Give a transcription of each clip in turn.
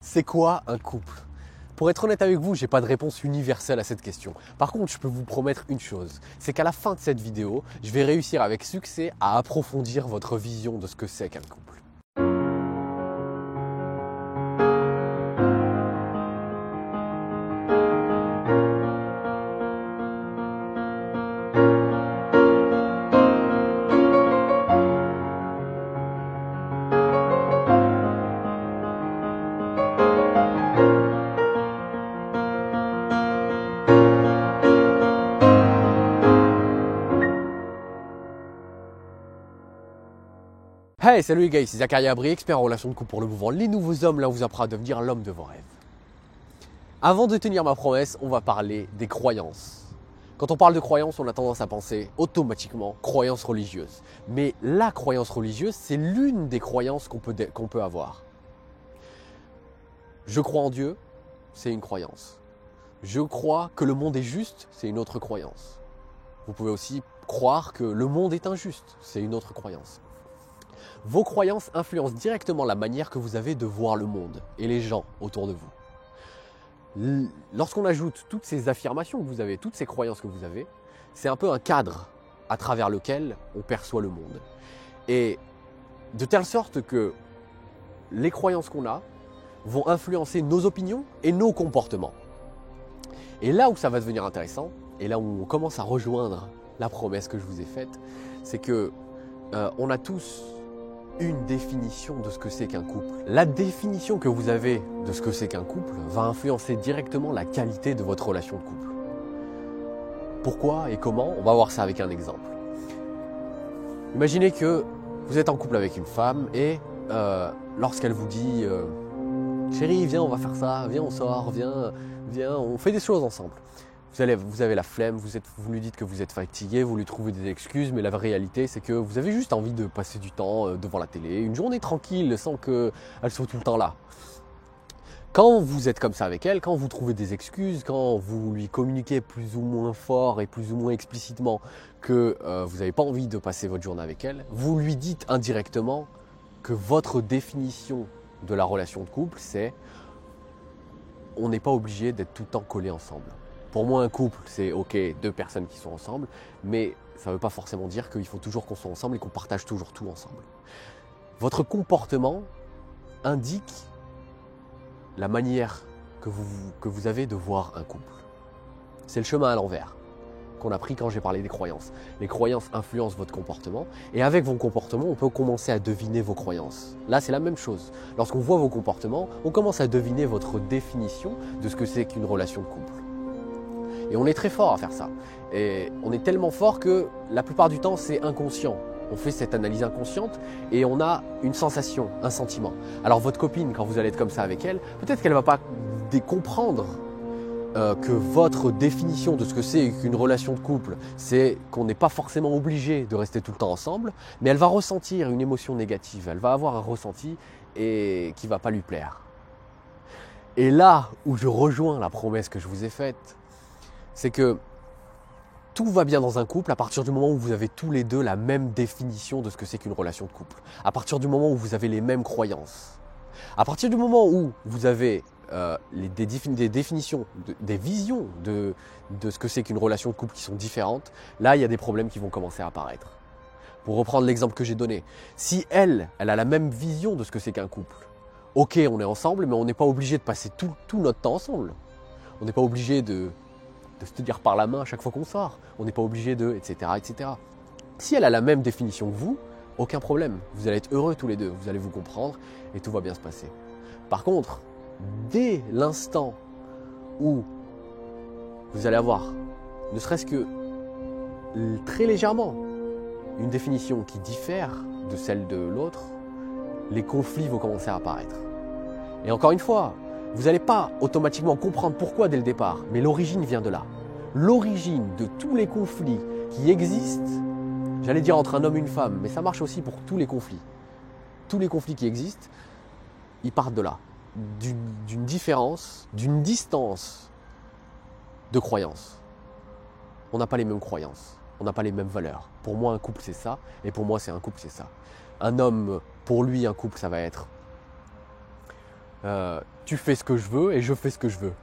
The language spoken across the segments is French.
C'est quoi un couple? Pour être honnête avec vous, j'ai pas de réponse universelle à cette question. Par contre, je peux vous promettre une chose, c'est qu'à la fin de cette vidéo, je vais réussir avec succès à approfondir votre vision de ce que c'est qu'un couple. Hey, salut les gars, ici Zachary Abri, expert en relations de couple pour le mouvement Les Nouveaux Hommes, là on vous apprend à devenir l'homme de vos rêves. Avant de tenir ma promesse, on va parler des croyances. Quand on parle de croyances, on a tendance à penser automatiquement croyances religieuses. Mais la croyance religieuse, c'est l'une des croyances qu'on peut avoir. Je crois en Dieu, c'est une croyance. Je crois que le monde est juste, c'est une autre croyance. Vous pouvez aussi croire que le monde est injuste, c'est une autre croyance. Vos croyances influencent directement la manière que vous avez de voir le monde et les gens autour de vous. Lorsqu'on ajoute toutes ces affirmations que vous avez, toutes ces croyances que vous avez, c'est un peu un cadre à travers lequel on perçoit le monde. Et de telle sorte que les croyances qu'on a vont influencer nos opinions et nos comportements. Et là où ça va devenir intéressant, et là où on commence à rejoindre la promesse que je vous ai faite, c'est que on a tous une définition de ce que c'est qu'un couple. La définition que vous avez de ce que c'est qu'un couple va influencer directement la qualité de votre relation de couple. Pourquoi et comment? On va voir ça avec un exemple. Imaginez que vous êtes en couple avec une femme et lorsqu'elle vous dit chérie, viens, on va faire ça, viens, on sort, viens, on fait des choses ensemble. Vous avez la flemme, vous lui dites que vous êtes fatigué, vous lui trouvez des excuses, mais la réalité c'est que vous avez juste envie de passer du temps devant la télé, une journée tranquille sans qu'elle soit tout le temps là. Quand vous êtes comme ça avec elle, quand vous trouvez des excuses, quand vous lui communiquez plus ou moins fort et plus ou moins explicitement que vous n'avez pas envie de passer votre journée avec elle, vous lui dites indirectement que votre définition de la relation de couple, c'est on n'est pas obligé d'être tout le temps collés ensemble. Pour moi, un couple, c'est ok, deux personnes qui sont ensemble, mais ça ne veut pas forcément dire qu'il faut toujours qu'on soit ensemble et qu'on partage toujours tout ensemble. Votre comportement indique la manière que vous avez de voir un couple. C'est le chemin à l'envers qu'on a pris quand j'ai parlé des croyances. Les croyances influencent votre comportement et avec vos comportements, on peut commencer à deviner vos croyances. Là, c'est la même chose. Lorsqu'on voit vos comportements, on commence à deviner votre définition de ce que c'est qu'une relation de couple. Et on est très fort à faire ça. Et on est tellement fort que la plupart du temps, c'est inconscient. On fait cette analyse inconsciente et on a une sensation, un sentiment. Alors votre copine, quand vous allez être comme ça avec elle, peut-être qu'elle ne va pas comprendre que votre définition de ce que c'est qu'une relation de couple, c'est qu'on n'est pas forcément obligé de rester tout le temps ensemble, mais elle va ressentir une émotion négative. Elle va avoir un ressenti et qui ne va pas lui plaire. Et là où je rejoins la promesse que je vous ai faite, c'est que tout va bien dans un couple à partir du moment où vous avez tous les deux la même définition de ce que c'est qu'une relation de couple. À partir du moment où vous avez les mêmes croyances. À partir du moment où vous avez des définitions, des visions de ce que c'est qu'une relation de couple qui sont différentes, là il y a des problèmes qui vont commencer à apparaître. Pour reprendre l'exemple que j'ai donné, si elle a la même vision de ce que c'est qu'un couple, ok, on est ensemble, mais on n'est pas obligé de passer tout notre temps ensemble. On n'est pas obligé de se tenir par la main à chaque fois qu'on sort. On n'est pas obligé de, etc., etc. Si elle a la même définition que vous, aucun problème. Vous allez être heureux tous les deux, vous allez vous comprendre et tout va bien se passer. Par contre, dès l'instant où vous allez avoir, ne serait-ce que très légèrement, une définition qui diffère de celle de l'autre, les conflits vont commencer à apparaître. Et encore une fois, vous n'allez pas automatiquement comprendre pourquoi dès le départ, mais l'origine vient de là. L'origine de tous les conflits qui existent, j'allais dire entre un homme et une femme, mais ça marche aussi pour tous les conflits. Tous les conflits qui existent, ils partent de là. D'une différence, d'une distance de croyances. On n'a pas les mêmes croyances, on n'a pas les mêmes valeurs. Pour moi, un couple, c'est ça, et pour moi, c'est un couple, c'est ça. Un homme, pour lui, un couple, ça va être tu fais ce que je veux et je fais ce que je veux.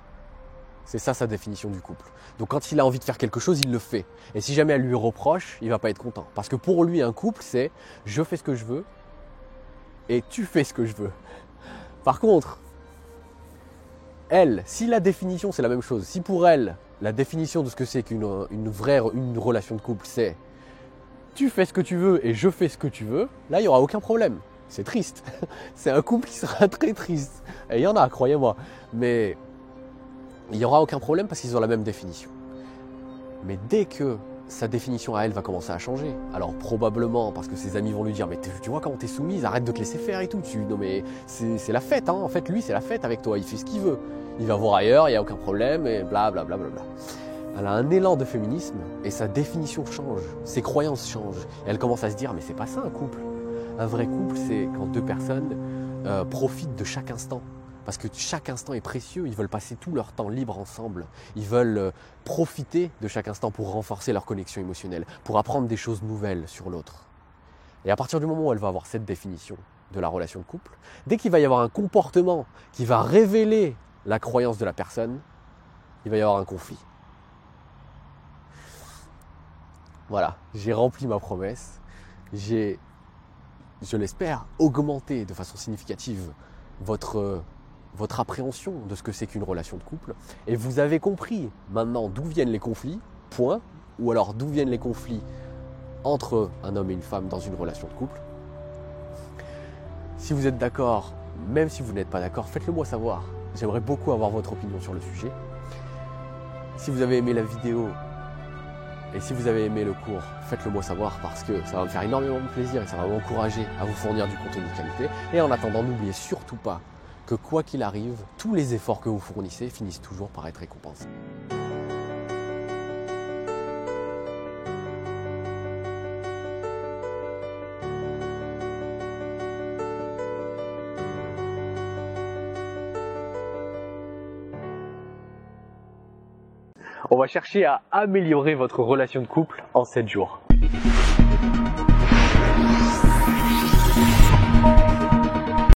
C'est ça sa définition du couple. Donc quand il a envie de faire quelque chose, il le fait. Et si jamais elle lui reproche, il va pas être content. Parce que pour lui, un couple, c'est je fais ce que je veux et tu fais ce que je veux. Par contre, elle, si la définition c'est la même chose, si pour elle, la définition de ce que c'est qu'une une relation de couple, c'est tu fais ce que tu veux et je fais ce que tu veux, là il n'y aura aucun problème. C'est triste. C'est un couple qui sera très triste. Et il y en a, croyez-moi. Mais il n'y aura aucun problème parce qu'ils ont la même définition. Mais dès que sa définition à elle va commencer à changer, alors probablement parce que ses amis vont lui dire mais tu vois comment t'es soumise, arrête de te laisser faire et tout, non mais c'est la fête, hein. En fait lui c'est la fête avec toi, il fait ce qu'il veut, il va voir ailleurs, il n'y a aucun problème et blablabla. Bla bla bla. Elle a un élan de féminisme et sa définition change, ses croyances changent. Et elle commence à se dire mais c'est pas ça un couple. Un vrai couple c'est quand deux personnes profitent de chaque instant. Parce que chaque instant est précieux, ils veulent passer tout leur temps libre ensemble. Ils veulent profiter de chaque instant pour renforcer leur connexion émotionnelle, pour apprendre des choses nouvelles sur l'autre. Et à partir du moment où elle va avoir cette définition de la relation de couple, dès qu'il va y avoir un comportement qui va révéler la croyance de la personne, il va y avoir un conflit. Voilà, j'ai rempli ma promesse. J'ai, je l'espère, augmenté de façon significative votre appréhension de ce que c'est qu'une relation de couple. Et vous avez compris maintenant d'où viennent les conflits, point, ou alors d'où viennent les conflits entre un homme et une femme dans une relation de couple. Si vous êtes d'accord, même si vous n'êtes pas d'accord, faites-le moi savoir. J'aimerais beaucoup avoir votre opinion sur le sujet. Si vous avez aimé la vidéo et si vous avez aimé le cours, faites-le moi savoir parce que ça va me faire énormément de plaisir et ça va m'encourager à vous fournir du contenu de qualité. Et en attendant, n'oubliez surtout pas que quoi qu'il arrive, tous les efforts que vous fournissez finissent toujours par être récompensés. On va chercher à améliorer votre relation de couple en 7 jours.